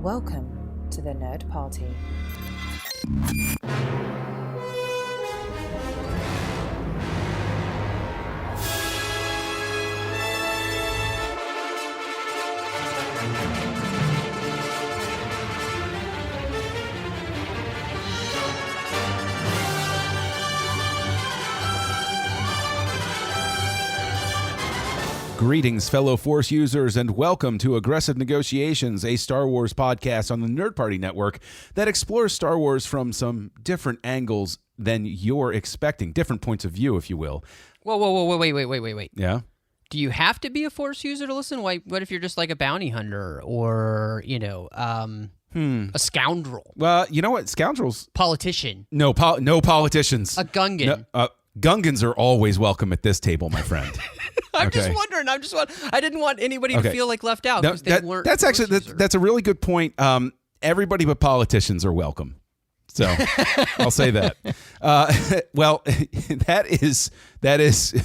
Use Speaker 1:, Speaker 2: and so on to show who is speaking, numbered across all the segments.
Speaker 1: Welcome to the Nerd Party.
Speaker 2: Greetings, fellow Force users, and welcome to Aggressive Negotiations, a Star Wars podcast on the Nerd Party Network that explores Star Wars from some different angles than you're expecting, different points of view, if you will.
Speaker 3: Whoa, wait.
Speaker 2: Yeah?
Speaker 3: Do you have to be a Force user to listen? What if you're just like a bounty hunter or, a scoundrel?
Speaker 2: Well, you know what? Scoundrels...
Speaker 3: Politician.
Speaker 2: No politicians.
Speaker 3: A Gungan.
Speaker 2: Gungans are always welcome at this table, my friend.
Speaker 3: I'm just wondering. I didn't want anybody to feel like left out because they weren't.
Speaker 2: That's actually that's a really good point. Everybody but politicians are welcome. So I'll say that. Well, that is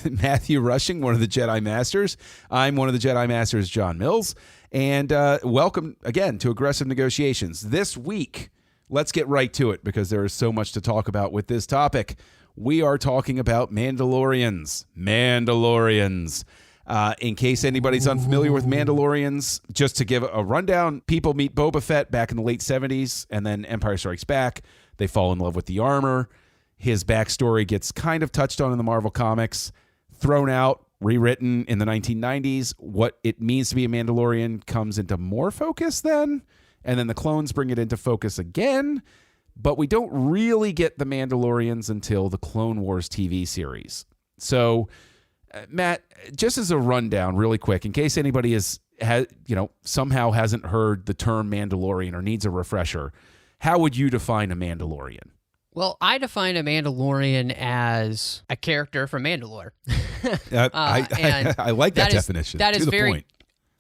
Speaker 2: Matthew Rushing, one of the Jedi Masters. I'm one of the Jedi Masters, John Mills, and welcome again to Aggressive Negotiations. This week, let's get right to it because there is so much to talk about with this topic. We are talking about Mandalorians. In case anybody's unfamiliar with Mandalorians, just to give a rundown, people meet Boba Fett back in the late 70s, and then Empire Strikes Back. They fall in love with the armor. His backstory gets kind of touched on in the Marvel Comics, thrown out, rewritten in the 1990s. What it means to be a Mandalorian comes into more focus then, and then the clones bring it into focus again. But we don't really get the Mandalorians until the Clone Wars TV series. So, Matt, just as a rundown really quick, in case anybody somehow hasn't heard the term Mandalorian or needs a refresher, how would you define a Mandalorian?
Speaker 3: Well, I define a Mandalorian as a character from Mandalore.
Speaker 2: I like that definition.
Speaker 3: That is
Speaker 2: to the
Speaker 3: very
Speaker 2: point.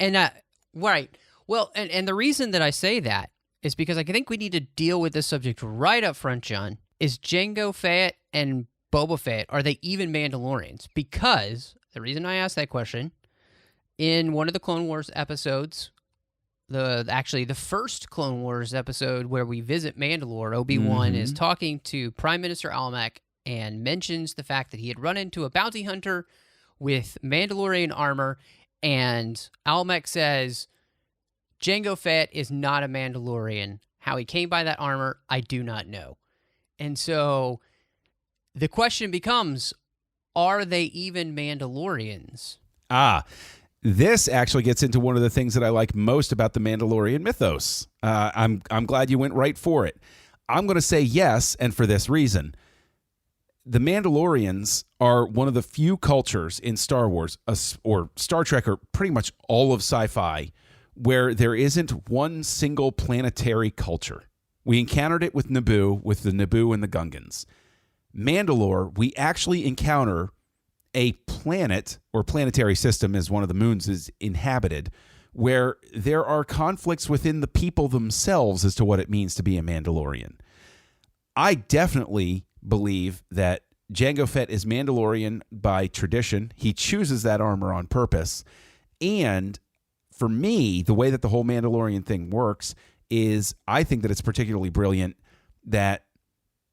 Speaker 3: And right. Well, and the reason that I say that is because I think we need to deal with this subject right up front, John. Is Jango Fett and Boba Fett, are they even Mandalorians? Because the reason I asked that question, in one of the Clone Wars episodes, the first Clone Wars episode where we visit Mandalore, Obi-Wan is talking to Prime Minister Almec and mentions the fact that he had run into a bounty hunter with Mandalorian armor, and Almec says, Jango Fett is not a Mandalorian. How he came by that armor, I do not know. And so the question becomes, are they even Mandalorians?
Speaker 2: This actually gets into one of the things that I like most about the Mandalorian mythos. I'm glad you went right for it. I'm going to say yes, and for this reason. The Mandalorians are one of the few cultures in Star Wars, or Star Trek, or pretty much all of sci-fi, where there isn't one single planetary culture. We encountered it with Naboo, with the Naboo and the Gungans. Mandalore, we actually encounter a planet, or planetary system as one of the moons is inhabited, where there are conflicts within the people themselves as to what it means to be a Mandalorian. I definitely believe that Jango Fett is Mandalorian by tradition. He chooses that armor on purpose. And for me, the way that the whole Mandalorian thing works is I think that it's particularly brilliant that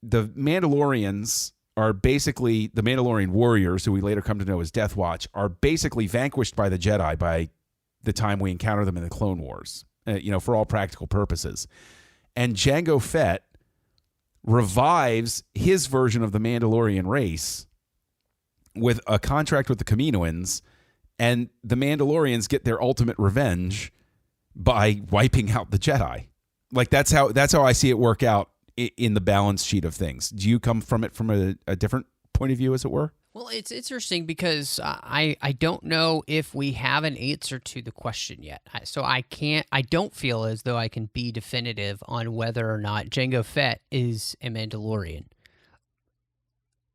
Speaker 2: the Mandalorians are basically, the Mandalorian warriors, who we later come to know as Death Watch, are basically vanquished by the Jedi by the time we encounter them in the Clone Wars, for all practical purposes. And Jango Fett revives his version of the Mandalorian race with a contract with the Kaminoans, and the Mandalorians get their ultimate revenge by wiping out the Jedi. Like that's how I see it work out in the balance sheet of things. Do you come from it from a different point of view, as it were?
Speaker 3: Well, it's interesting because I don't know if we have an answer to the question yet. So I don't feel as though I can be definitive on whether or not Jango Fett is a Mandalorian.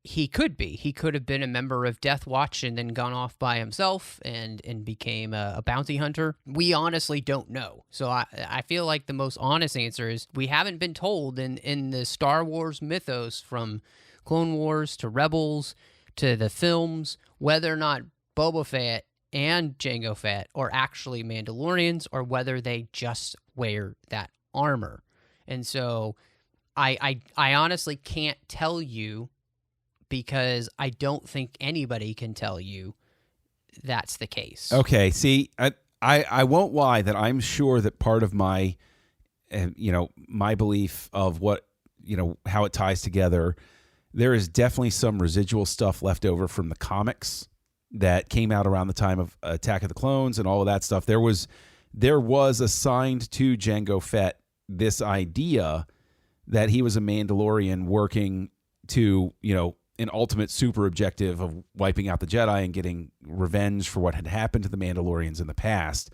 Speaker 3: He could be. He could have been a member of Death Watch and then gone off by himself and became a bounty hunter. We honestly don't know. So I feel like the most honest answer is we haven't been told in the Star Wars mythos, from Clone Wars to Rebels to the films, whether or not Boba Fett and Jango Fett are actually Mandalorians or whether they just wear that armor. And so I honestly can't tell you, because I don't think anybody can tell you that's the case.
Speaker 2: Okay, see, I won't lie that I'm sure that part of my, my belief of what, how it ties together, there is definitely some residual stuff left over from the comics that came out around the time of Attack of the Clones and all of that stuff. There was assigned to Jango Fett this idea that he was a Mandalorian working to, an ultimate super objective of wiping out the Jedi and getting revenge for what had happened to the Mandalorians in the past.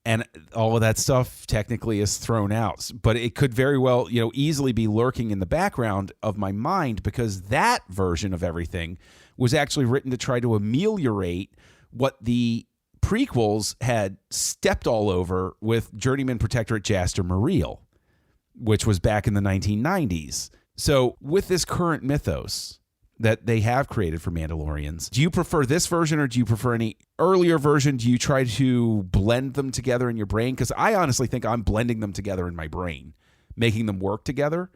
Speaker 2: And all of that stuff technically is thrown out. But it could very well, easily be lurking in the background of my mind, because that version of everything was actually written to try to ameliorate what the prequels had stepped all over with Journeyman Protectorate Jaster Muriel, which was back in the 1990s. So with this current mythos that they have created for Mandalorians, do you prefer this version or do you prefer any earlier version? Do you try to blend them together in your brain? Because I honestly think I'm blending them together in my brain, making them work together.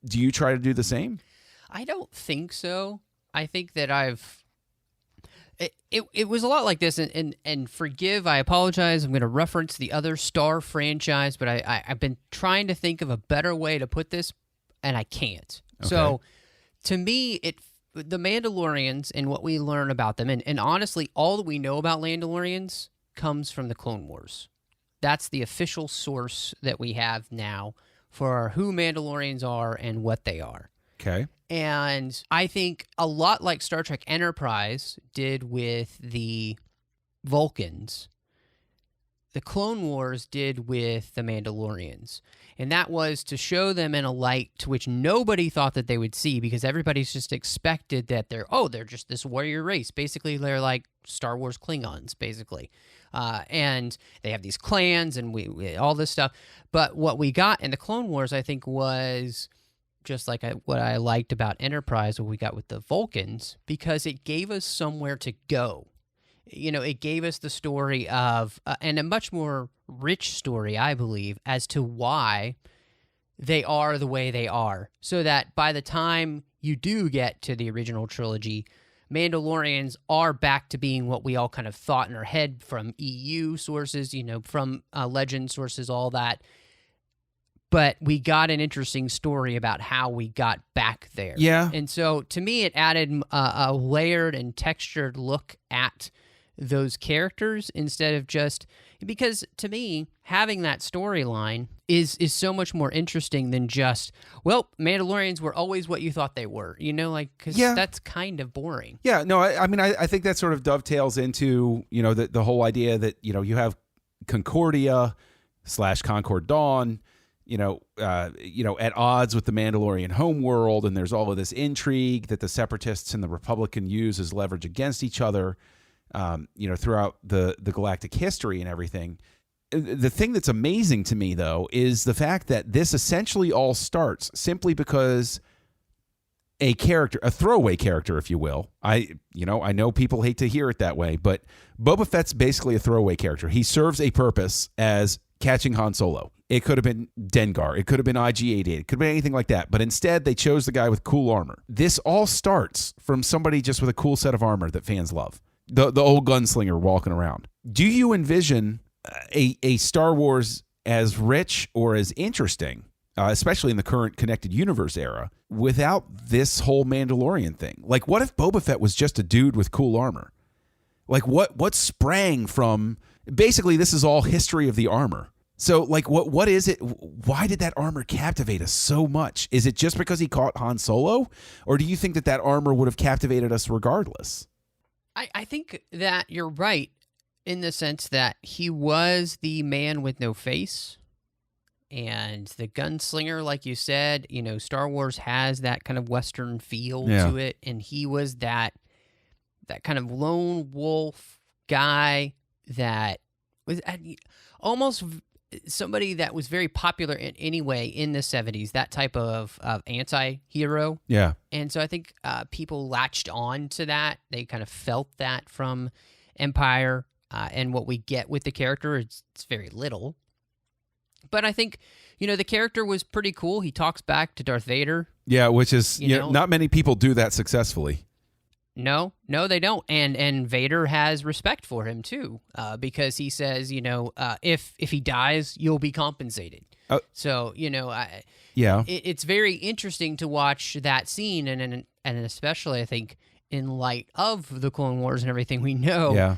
Speaker 2: Do you try to do the same?
Speaker 3: I don't think so. I think that it was a lot like this, and forgive, I apologize, I'm going to reference the other Star franchise, but I've been trying to think of a better way to put this, and I can't.
Speaker 2: Okay.
Speaker 3: So, to me, the Mandalorians and what we learn about them, and honestly, all that we know about Mandalorians comes from the Clone Wars. That's the official source that we have now for who Mandalorians are and what they are.
Speaker 2: Okay.
Speaker 3: And I think a lot like Star Trek Enterprise did with the Vulcans, the Clone Wars did with the Mandalorians. And that was to show them in a light to which nobody thought that they would see, because everybody's just expected that they're just this warrior race. Basically, they're like Star Wars Klingons, basically. And they have these clans and we all this stuff. But what we got in the Clone Wars, I think, was just like what I liked about Enterprise, what we got with the Vulcans, because it gave us somewhere to go. It gave us the story of, and a much more rich story, I believe, as to why they are the way they are. So that by the time you do get to the original trilogy, Mandalorians are back to being what we all kind of thought in our head from EU sources, from legend sources, all that. But we got an interesting story about how we got back there.
Speaker 2: Yeah.
Speaker 3: And so to me, it added a layered and textured look at those characters instead of just, because to me, having that storyline is so much more interesting than just, Mandalorians were always what you thought they were, because that's kind of boring.
Speaker 2: Yeah, no, I think that sort of dovetails into, the whole idea that, you have Concordia / Concord Dawn, at odds with the Mandalorian homeworld, and there's all of this intrigue that the Separatists and the Republic can use as leverage against each other, throughout the galactic history and everything. The thing that's amazing to me, though, is the fact that this essentially all starts simply because a throwaway character, if you will. I know people hate to hear it that way, but Boba Fett's basically a throwaway character. He serves a purpose as catching Han Solo. It could have been Dengar. It could have been IG-88. It could have been anything like that. But instead, they chose the guy with cool armor. This all starts from somebody just with a cool set of armor that fans love. The old gunslinger walking around. Do you envision a Star Wars as rich or as interesting, especially in the current connected universe era, without this whole Mandalorian thing? Like, what if Boba Fett was just a dude with cool armor? Like, what sprang from... Basically, this is all history of the armor. So, like, what is it? Why did that armor captivate us so much? Is it just because he caught Han Solo? Or do you think that armor would have captivated us regardless?
Speaker 3: I think that you're right in the sense that he was the man with no face and the gunslinger, like you said. Star Wars has that kind of Western feel to it, and he was that kind of lone wolf guy that was almost somebody that was very popular anyway in the 70s, that type of anti-hero.
Speaker 2: Yeah.
Speaker 3: And so I think people latched on to that. They kind of felt that from Empire, and what we get with the character, it's very little. But I think, the character was pretty cool. He talks back to Darth Vader.
Speaker 2: Yeah, which is not many people do that successfully.
Speaker 3: No, they don't. And Vader has respect for him too, because he says, if he dies, you'll be compensated. So it's very interesting to watch that scene, and especially I think in light of the Clone Wars and everything we know,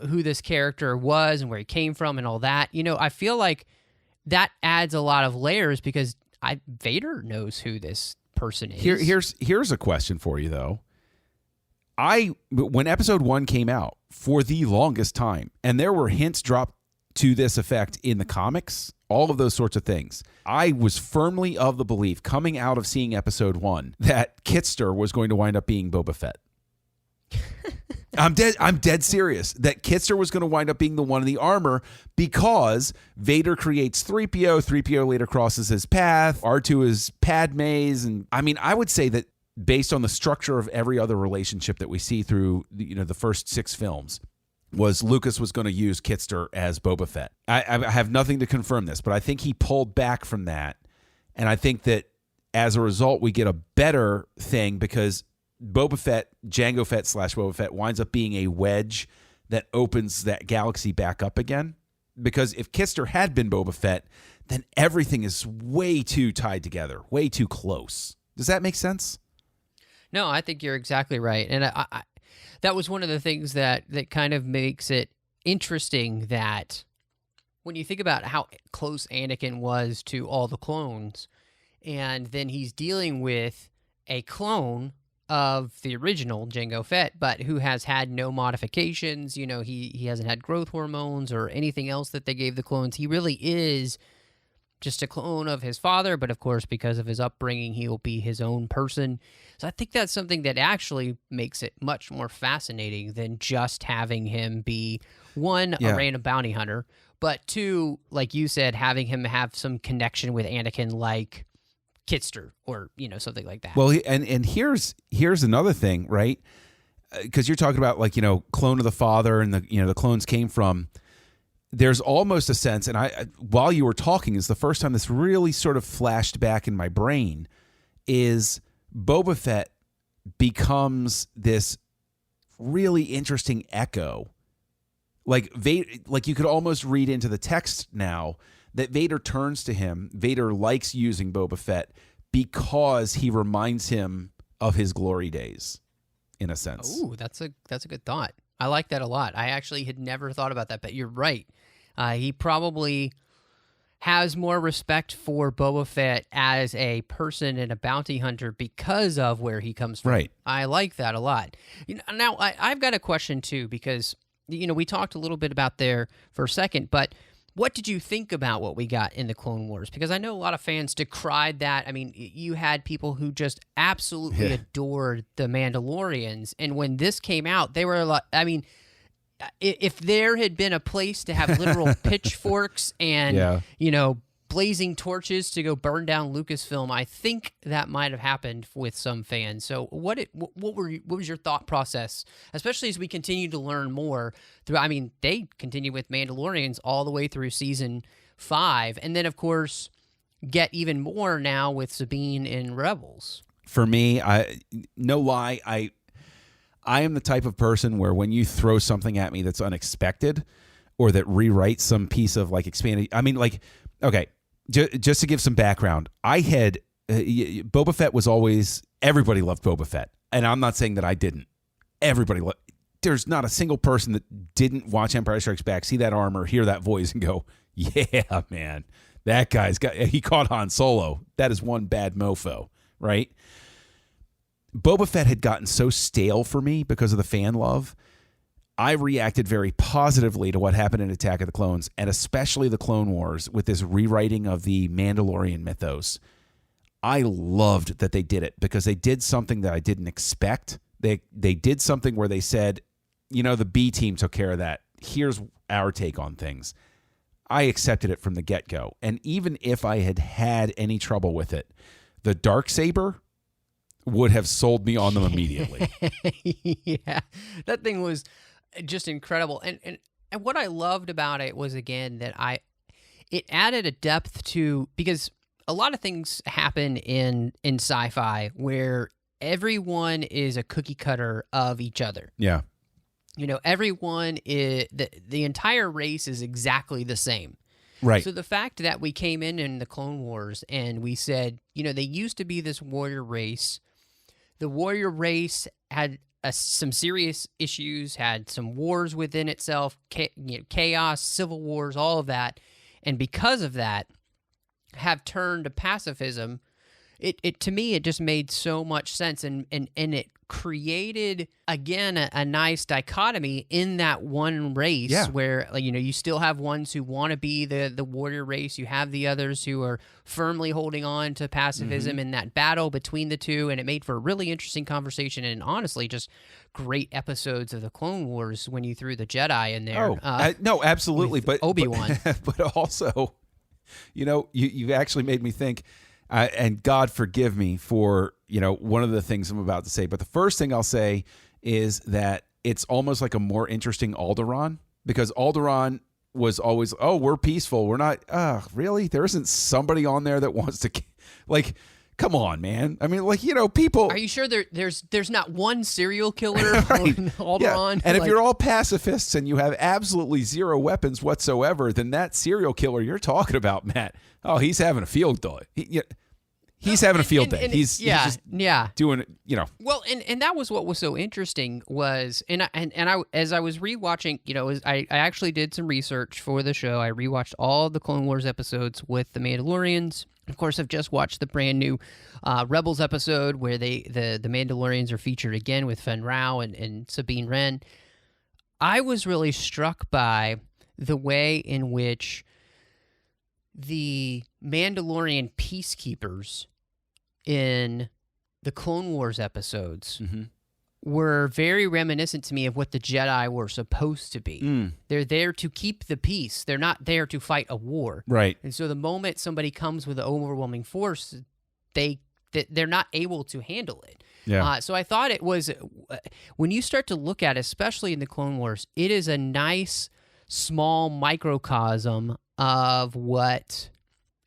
Speaker 3: who this character was and where he came from and all that. I feel like that adds a lot of layers because Vader knows who this person is.
Speaker 2: Here's a question for you though. When episode 1 came out, for the longest time, and there were hints dropped to this effect in the comics, all of those sorts of things, I was firmly of the belief coming out of seeing episode 1 that Kitster was going to wind up being Boba Fett. I'm dead serious that Kitster was going to wind up being the one in the armor because Vader creates 3PO. 3PO later crosses his path. R2 is Padme's. And I mean, I would say that based on the structure of every other relationship that we see through the first 6 films, was Lucas was going to use Kitster as Boba Fett. I have nothing to confirm this, but I think he pulled back from that. And I think that as a result, we get a better thing because Boba Fett, Jango Fett / Boba Fett winds up being a wedge that opens that galaxy back up again. Because if Kitster had been Boba Fett, then everything is way too tied together, way too close. Does that make sense?
Speaker 3: No, I think you're exactly right. And I that was one of the things that kind of makes it interesting that when you think about how close Anakin was to all the clones, and then he's dealing with a clone of the original Jango Fett, but who has had no modifications. He hasn't had growth hormones or anything else that they gave the clones. He really is just a clone of his father, but of course, because of his upbringing, he will be his own person. So I think that's something that actually makes it much more fascinating than just having him be, one, a random bounty hunter, but two, like you said, having him have some connection with Anakin like Kitster or, something like that.
Speaker 2: Well, and here's another thing, right? Because you're talking about clone of the father and the clones came from. There's almost a sense, and I while you were talking is the first time this really sort of flashed back in my brain, is Boba Fett becomes this really interesting echo. Like you could almost read into the text now that Vader turns to him. Vader likes using Boba Fett because he reminds him of his glory days, in a sense.
Speaker 3: Ooh, that's a good thought. I like that a lot. I actually had never thought about that, but you're right. He probably has more respect for Boba Fett as a person and a bounty hunter because of where he comes from.
Speaker 2: Right.
Speaker 3: I like that a lot. Now, I've got a question, too, because, we talked a little bit about there for a second, but what did you think about what we got in the Clone Wars? Because I know a lot of fans decried that. I mean, you had people who just absolutely adored the Mandalorians, and when this came out, they were like, if there had been a place to have literal pitchforks and, blazing torches to go burn down Lucasfilm, I think that might have happened with some fans. So what was your thought process, especially as we continue to learn more through, they continue with Mandalorians all the way through season 5. And then, of course, get even more now with Sabine in Rebels.
Speaker 2: For me, no lie, I am the type of person where when you throw something at me that's unexpected or that rewrites some piece of expanded, okay, just to give some background, I had Boba Fett was always, everybody loved Boba Fett. And I'm not saying that I didn't. Everybody loved, there's not a single person that didn't watch Empire Strikes Back, see that armor, hear that voice and go, yeah, man, that he caught Han Solo. That is one bad mofo, right? Boba Fett had gotten so stale for me because of the fan love. I reacted very positively to what happened in Attack of the Clones, and especially the Clone Wars with this rewriting of the Mandalorian mythos. I loved that they did it because they did something that I didn't expect. They did something where they said, the B team took care of that. Here's our take on things. I accepted it from the get-go. And even if I had any trouble with it, the Darksaber would have sold me on them immediately.
Speaker 3: Yeah, that thing was just incredible. And what I loved about it was, again, that it added a depth to, because a lot of things happen in sci-fi where everyone is a cookie cutter of each other.
Speaker 2: Yeah.
Speaker 3: You know, everyone is the entire race is exactly the same.
Speaker 2: Right.
Speaker 3: So the fact that we came in the Clone Wars and we said, you know, they used to be this warrior race. The warrior race had some serious issues, had some wars within itself, chaos, civil wars, all of that. And because of that, have turned to pacifism. It to me, it just made so much sense. And it created, again, a nice dichotomy in that one race where, you know, you still have ones who want to be the warrior race. You have the others who are firmly holding on to pacifism in that battle between the two. And it made for a really interesting conversation and honestly just great episodes of the Clone Wars when you threw the Jedi in there.
Speaker 2: No, absolutely. But
Speaker 3: Obi-Wan.
Speaker 2: But also, you know, you actually made me think, and God forgive me for, you know, one of the things I'm about to say. But the first thing I'll say is that it's almost like a more interesting Alderaan, because Alderaan was always, oh, we're peaceful. We're not, really? There isn't somebody on there that wants to, like, come on, man. I mean, like, you know, people.
Speaker 3: Are you sure there's not one serial killer
Speaker 2: right.
Speaker 3: on Alderaan?
Speaker 2: Yeah. And if you're all pacifists and you have absolutely zero weapons whatsoever, then that serial killer you're talking about, Matt, oh, he's having a field day. He's having a field day. He's just doing it, you know.
Speaker 3: Well, and that was what was so interesting was, and I as I was rewatching, you know, I actually did some research for the show. I rewatched all the Clone Wars episodes with the Mandalorians. Of course, I've just watched the brand new Rebels episode where the Mandalorians are featured again with Fenn Shysa and Sabine Wren. I was really struck by the way in which the Mandalorian peacekeepers in the Clone Wars episodes were very reminiscent to me of what the Jedi were supposed to be. They're there to keep the peace. They're not there to fight a war.
Speaker 2: Right.
Speaker 3: And so the moment somebody comes with an overwhelming force, they're not able to handle it.
Speaker 2: Yeah.
Speaker 3: So I thought it was, when you start to look at it, especially in the Clone Wars, it is a nice, small microcosm of what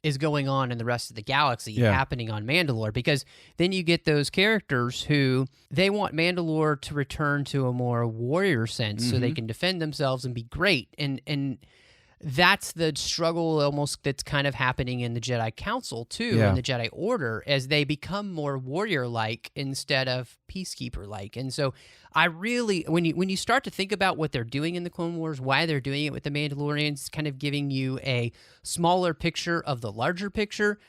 Speaker 3: is going on in the rest of the galaxy happening on Mandalore, because then you get those characters who they want Mandalore to return to a more warrior sense so they can defend themselves and be great. And that's the struggle almost that's kind of happening in the Jedi Council too, in the Jedi Order, as they become more warrior-like instead of peacekeeper-like. And so I really, when you start to think about what they're doing in the Clone Wars, why they're doing it with the Mandalorians, kind of giving you a smaller picture of the larger picture,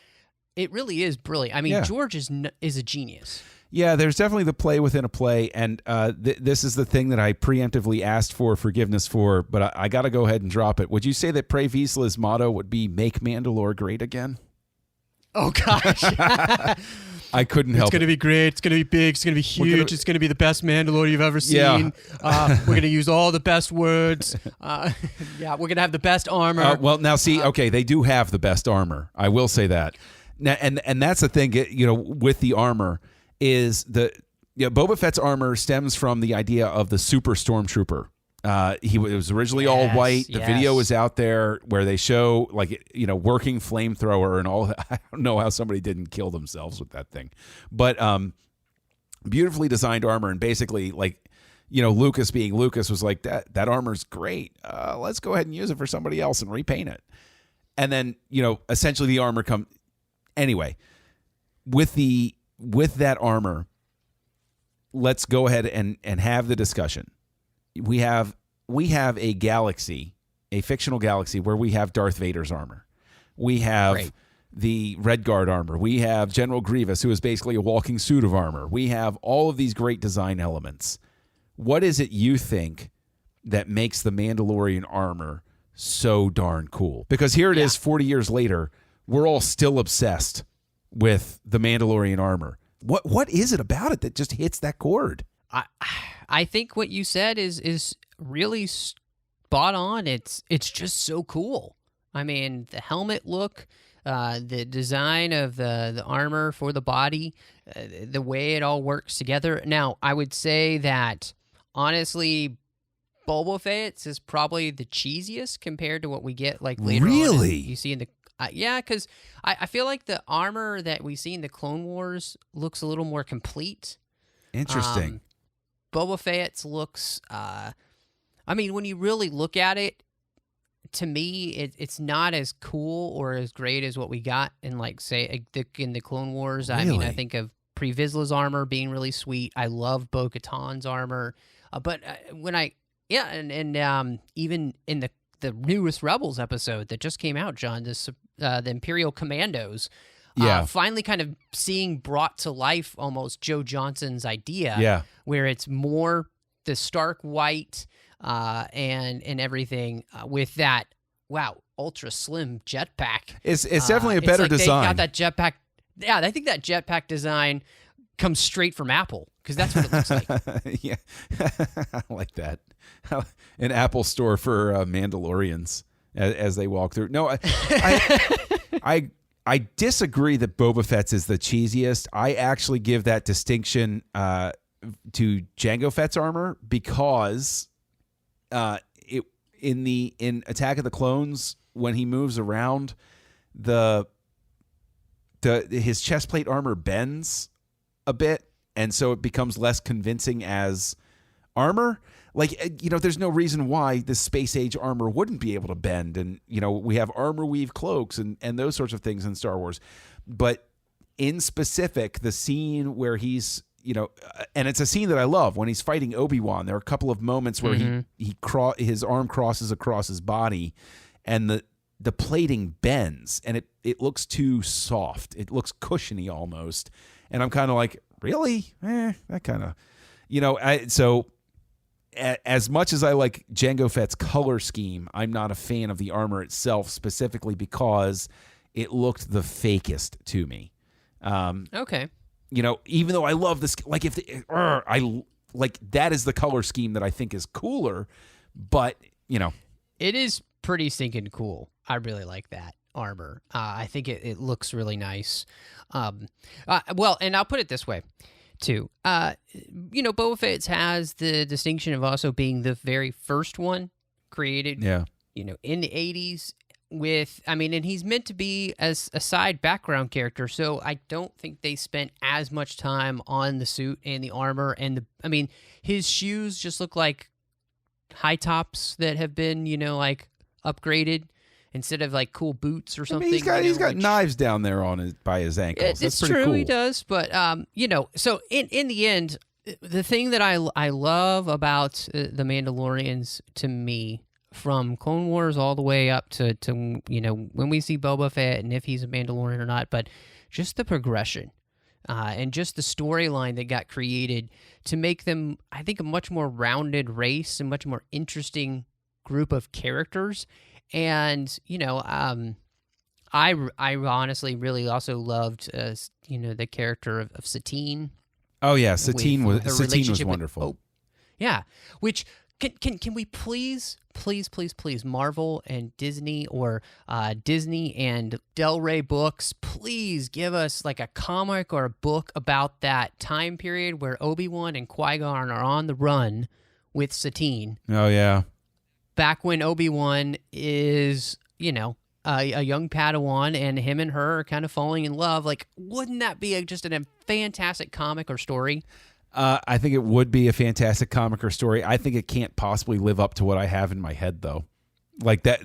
Speaker 3: it really is brilliant. I mean, George is a genius.
Speaker 2: Yeah, there's definitely the play within a play, and this is the thing that I preemptively asked for forgiveness for, but I got to go ahead and drop it. Would you say that Pre Vizsla's motto would be "Make Mandalore Great Again"?
Speaker 3: Oh gosh,
Speaker 2: I couldn't help.
Speaker 4: It's going to be great. It's going to be big. It's going to be huge. It's going to be the best Mandalore you've ever seen. We're going to use all the best words. We're going to have the best armor.
Speaker 2: Well, now see, okay, they do have the best armor. I will say that. Now, and that's the thing, you know, with the armor. Is Boba Fett's armor stems from the idea of the super stormtrooper. It was originally all white. The video is out there where they show, like, you know, working flamethrower and all. I don't know how somebody didn't kill themselves with that thing, but beautifully designed armor. And basically, like, you know, Lucas being Lucas was like, that armor's great. Let's go ahead and use it for somebody else and repaint it. And then, you know, essentially the armor anyway with that armor, let's go ahead and have the discussion. We have a galaxy, a fictional galaxy, where we have Darth Vader's armor. We have the Red Guard armor. We have General Grievous, who is basically a walking suit of armor. We have all of these great design elements. What is it you think that makes the Mandalorian armor so darn cool? Because here it is 40 years later, we're all still obsessed with the Mandalorian armor. What is it about it that just hits that chord?
Speaker 3: I think what you said is really spot on. It's just so cool. I mean, the helmet look, the design of the armor for the body, the way it all works together. Now, I would say that honestly, Boba Fett's is probably the cheesiest compared to what we get like later
Speaker 2: Really?
Speaker 3: on. You see in the yeah, because I feel like the armor that we see in the Clone Wars looks a little more complete.
Speaker 2: Interesting.
Speaker 3: Boba Fett's looks. I mean, when you really look at it, to me, it's not as cool or as great as what we got in, like, say, in the Clone Wars. I mean, I
Speaker 2: Really?
Speaker 3: think of Pre Vizsla's armor being really sweet. I love Bo-Katan's armor, but when and even in the newest Rebels episode that just came out, John, the Imperial Commandos.
Speaker 2: Yeah.
Speaker 3: Finally kind of seeing brought to life almost Joe Johnson's idea,
Speaker 2: Yeah.
Speaker 3: where it's more the stark white and everything with that, ultra slim jetpack.
Speaker 2: It's definitely a better design.
Speaker 3: They got that jetpack. Yeah, I think that jetpack design comes straight from Apple, because that's what it looks like.
Speaker 2: Yeah. I like that. An Apple store for Mandalorians as they walk through. No, I disagree that Boba Fett's is the cheesiest. I actually give that distinction to Jango Fett's armor, because in Attack of the Clones, when he moves around, his chest plate armor bends a bit, and so it becomes less convincing as armor. Like, there's no reason why the space age armor wouldn't be able to bend, and we have armor weave cloaks and those sorts of things in Star Wars. But in specific, the scene where he's and it's a scene that I love, when he's fighting Obi-Wan. There are a couple of moments where his arm crosses across his body, and the plating bends, and it looks too soft. It looks cushiony almost, and I'm kind of like, really? That kind of, so. As much as I like Jango Fett's color scheme, I'm not a fan of the armor itself, specifically because it looked the fakest to me.
Speaker 3: Okay.
Speaker 2: Even though I love this, like, I like, that is the color scheme that I think is cooler, but
Speaker 3: It is pretty stinking cool. I really like that armor. I think it looks really nice. Well, and I'll put it this way, too. Boba Fett has the distinction of also being the very first one created, in the 80s and he's meant to be as a side background character, so I don't think they spent as much time on the suit and the armor, and his shoes just look like high tops that have been, upgraded instead of like cool boots or something.
Speaker 2: He's got knives down there by his ankles. That's pretty
Speaker 3: true,
Speaker 2: cool.
Speaker 3: He does, but so in the end, the thing that I love about the Mandalorians, to me, from Clone Wars all the way up to when we see Boba Fett and if he's a Mandalorian or not, but just the progression and just the storyline that got created to make them, I think, a much more rounded race and much more interesting group of characters. And I honestly really also loved the character of Satine.
Speaker 2: Oh yeah, Satine was wonderful.
Speaker 3: Yeah, which can we please Marvel and Disney, or Disney and Del Rey Books, please give us like a comic or a book about that time period where Obi-Wan and Qui-Gon are on the run with Satine.
Speaker 2: Oh yeah.
Speaker 3: Back when Obi-Wan is, a young Padawan, and him and her are kind of falling in love. Like, wouldn't that be just a fantastic comic or story?
Speaker 2: I think it would be a fantastic comic or story. I think it can't possibly live up to what I have in my head, though. Like that,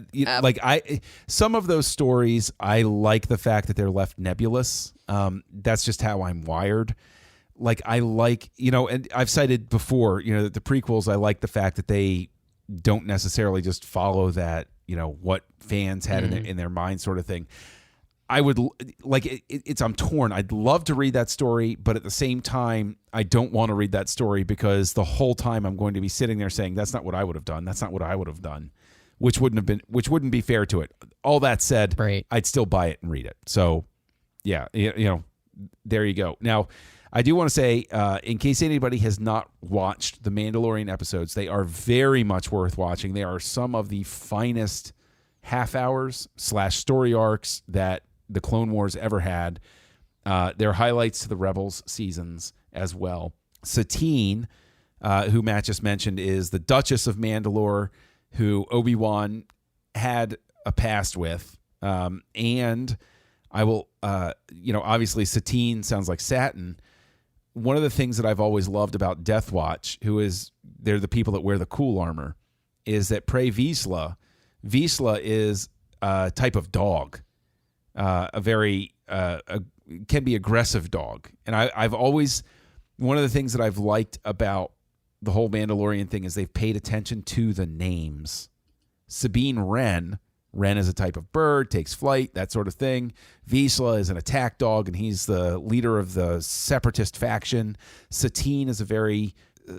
Speaker 2: some of those stories, I like the fact that they're left nebulous. That's just how I'm wired. Like, I like, and I've cited before, that the prequels, I like the fact that they don't necessarily just follow that, what fans had in their mind sort of thing. I would I'm torn. I'd love to read that story, but at the same time, I don't want to read that story, because the whole time I'm going to be sitting there saying, that's not what I would have done. That's not what I would have done, which wouldn't be fair to it. All that said,
Speaker 3: right,
Speaker 2: I'd still buy it and read it. So yeah, there you go. Now, I do want to say, in case anybody has not watched the Mandalorian episodes, they are very much worth watching. They are some of the finest half hours / story arcs that the Clone Wars ever had. They're highlights to the Rebels seasons as well. Satine, who Matt just mentioned, is the Duchess of Mandalore, who Obi-Wan had a past with. And I will, obviously Satine sounds like Satin. One of the things that I've always loved about Death Watch, they're the people that wear the cool armor, is that Pre Vizsla is a type of dog, a very can be aggressive dog. And I've always, one of the things that I've liked about the whole Mandalorian thing is they've paid attention to the names. Sabine Wren is a type of bird, takes flight, that sort of thing. Vizsla is an attack dog, and he's the leader of the separatist faction. Satine is a very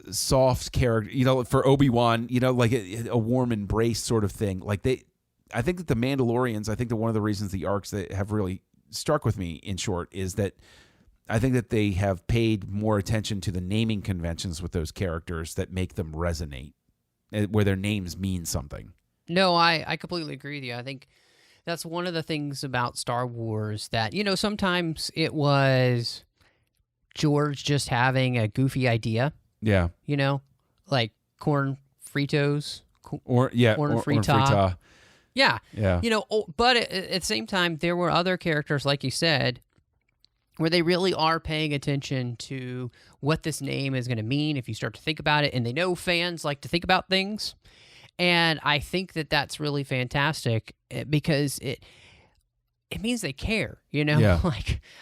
Speaker 2: soft character, for Obi-Wan, like a warm embrace sort of thing. I think that the Mandalorians, that one of the reasons the arcs that have really struck with me, in short, is that I think that they have paid more attention to the naming conventions with those characters that make them resonate, where their names mean something.
Speaker 3: No, I completely agree with you. I think that's one of the things about Star Wars that, sometimes it was George just having a goofy idea.
Speaker 2: Yeah.
Speaker 3: Like corn Fritos.
Speaker 2: Corn frita.
Speaker 3: Yeah.
Speaker 2: Yeah.
Speaker 3: But at the same time, there were other characters, like you said, where they really are paying attention to what this name is going to mean if you start to think about it. And they know fans like to think about things. And I think that that's really fantastic because it means they care,
Speaker 2: Yeah.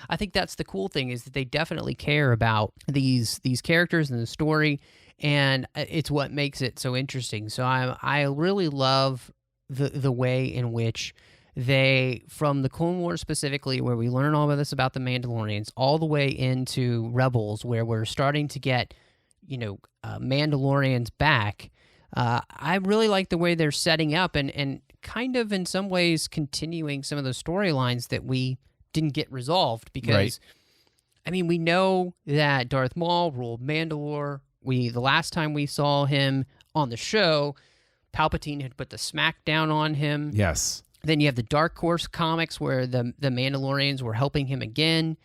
Speaker 3: I think that's the cool thing, is that they definitely care about these characters and the story, and it's what makes it so interesting. So I really love the way in which they, from the Clone Wars specifically, where we learn all of this about the Mandalorians, all the way into Rebels, where we're starting to get, Mandalorians back. I really like the way they're setting up and kind of in some ways continuing some of the storylines that we didn't get resolved, because,
Speaker 2: right.
Speaker 3: We know that Darth Maul ruled Mandalore. The last time we saw him on the show, Palpatine had put the smackdown on him.
Speaker 2: Yes.
Speaker 3: Then you have the Dark Horse comics where the Mandalorians were helping him again.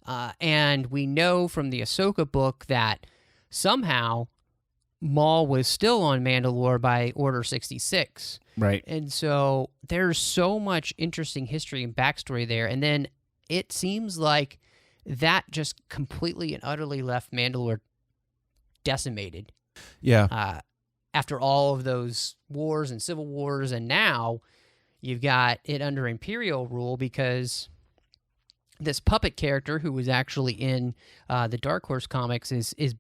Speaker 3: And we know from the Ahsoka book that somehow Maul was still on Mandalore by Order 66.
Speaker 2: Right.
Speaker 3: And so there's so much interesting history and backstory there. And then it seems like that just completely and utterly left Mandalore decimated.
Speaker 2: Yeah.
Speaker 3: After all of those wars and civil wars, and now you've got it under Imperial rule, because this puppet character who was actually in the Dark Horse comics is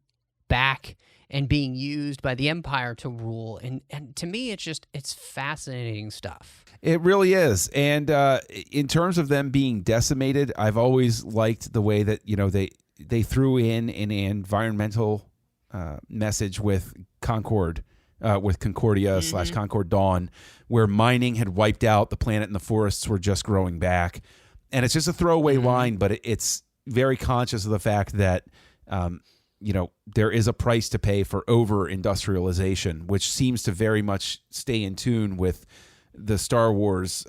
Speaker 3: back and being used by the Empire to rule. And to me, it's fascinating stuff.
Speaker 2: It really is. And in terms of them being decimated, I've always liked the way that, they threw in an environmental message with Concord, with Concordia / Concord Dawn, where mining had wiped out the planet and the forests were just growing back. And it's just a throwaway line, but it's very conscious of the fact that, there is a price to pay for over-industrialization, which seems to very much stay in tune with the Star Wars,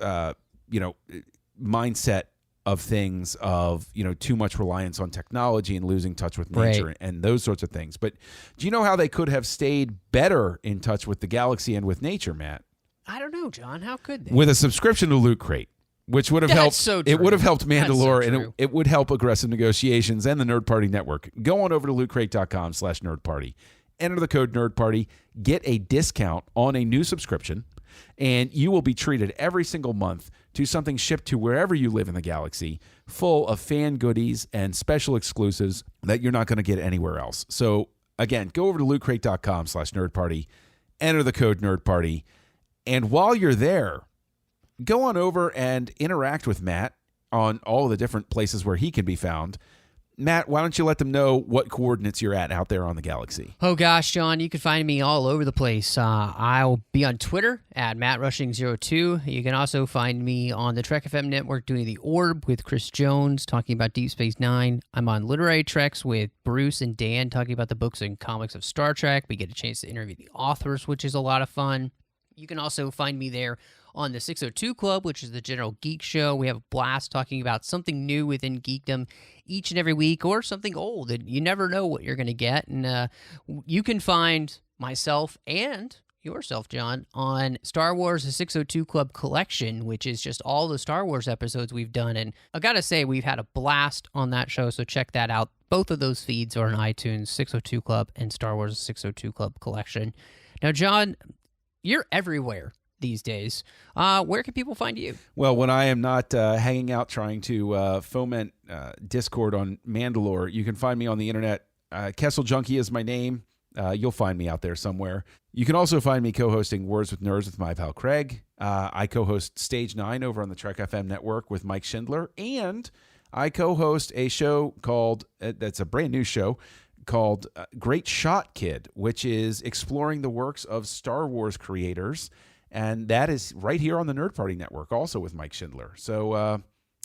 Speaker 2: mindset of things of, too much reliance on technology and losing touch with nature and those sorts of things. But do you know how they could have stayed better in touch with the galaxy and with nature, Matt?
Speaker 3: I don't know, John. How could they?
Speaker 2: With a subscription to Loot Crate, which would have helped.
Speaker 3: So true.
Speaker 2: It would have helped Mandalore,
Speaker 3: so
Speaker 2: and it would help Aggressive Negotiations and the Nerd Party Network. Go on over to lootcrate.com/nerdparty. Enter the code NERDPARTY. Get a discount on a new subscription, and you will be treated every single month to something shipped to wherever you live in the galaxy, full of fan goodies and special exclusives that you're not going to get anywhere else. So, again, go over to lootcrate.com/nerdparty. Enter the code NERDPARTY. And while you're there, go on over and interact with Matt on all of the different places where he can be found. Matt, why don't you let them know what coordinates you're at out there on the galaxy?
Speaker 3: Oh, gosh, John, you can find me all over the place. I'll be on Twitter at MattRushing02. You can also find me on the Trek FM network doing The Orb with Chris Jones, talking about Deep Space Nine. I'm on Literary Treks with Bruce and Dan, talking about the books and comics of Star Trek. We get a chance to interview the authors, which is a lot of fun. You can also find me there on the 602 Club, which is the general geek show. We have a blast talking about something new within geekdom each and every week, or something old, and you never know what you're going to get. And you can find myself and yourself, John, on Star Wars The 602 Club Collection, which is just all the Star Wars episodes we've done. And I gotta say, we've had a blast on that show, so check that out. Both of those feeds are on iTunes, 602 Club and Star Wars 602 Club Collection. Now, John, you're everywhere these days. Where can people find you?
Speaker 2: Well, when I am not hanging out trying to foment Discord on Mandalore, you can find me on the internet. Kessel Junkie is my name. You'll find me out there somewhere. You can also find me co-hosting Words with Nerds with my pal Craig. I co-host Stage 9 over on the Trek FM network with Mike Schindler. And I co-host a show called, that's a brand new show, called Great Shot Kid, which is exploring the works of Star Wars creators. And that is right here on the Nerd Party Network, also with Mike Schindler. So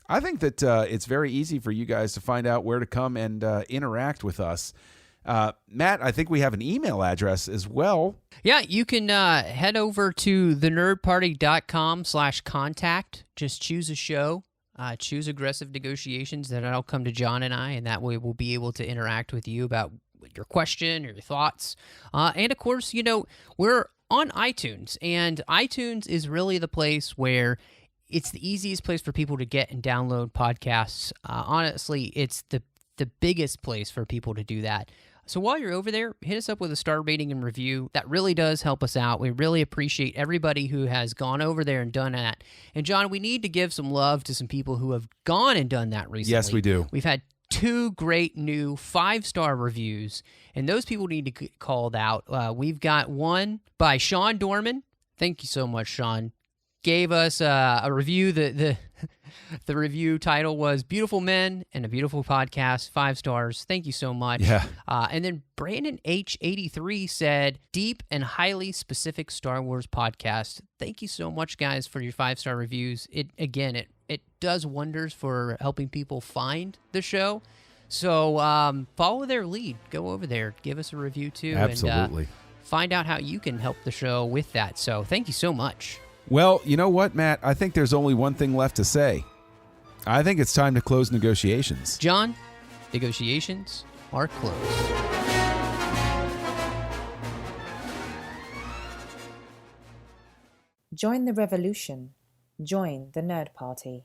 Speaker 2: I think that it's very easy for you guys to find out where to come and interact with us. Matt, I think we have an email address as well.
Speaker 3: Yeah, you can head over to thenerdparty.com/contact. Just choose a show, choose Aggressive Negotiations, then that'll come to John and I, and that way we'll be able to interact with you about your question or your thoughts. And of course, you know, we're on iTunes, and iTunes is really the place where it's the easiest place for people to get and download podcasts. Honestly, it's the biggest place for people to do that. So while you're over there, hit us up with a star rating and review. That really does help us out. We really appreciate everybody who has gone over there and done that. And John, we need to give some love to some people who have gone and done that recently.
Speaker 2: Yes, we do.
Speaker 3: We've had 2 great new 5-star reviews, and those people need to get called out. We've got one by Sean Dorman. Thank you so much, Sean. Gave us a review. The review title was Beautiful Men and a Beautiful Podcast, 5 stars. Thank you so much.
Speaker 2: Yeah.
Speaker 3: And then Brandon H83 said, deep and highly specific Star Wars podcast. Thank you so much, guys, for your 5-star reviews. It does wonders for helping people find the show. So follow their lead. Go over there. Give us a review, too.
Speaker 2: Absolutely.
Speaker 3: And find out how you can help the show with that. So thank you so much.
Speaker 2: Well, you know what, Matt? I think there's only one thing left to say. I think it's time to close negotiations.
Speaker 3: John, negotiations are closed.
Speaker 1: Join the revolution. Join the Nerd Party.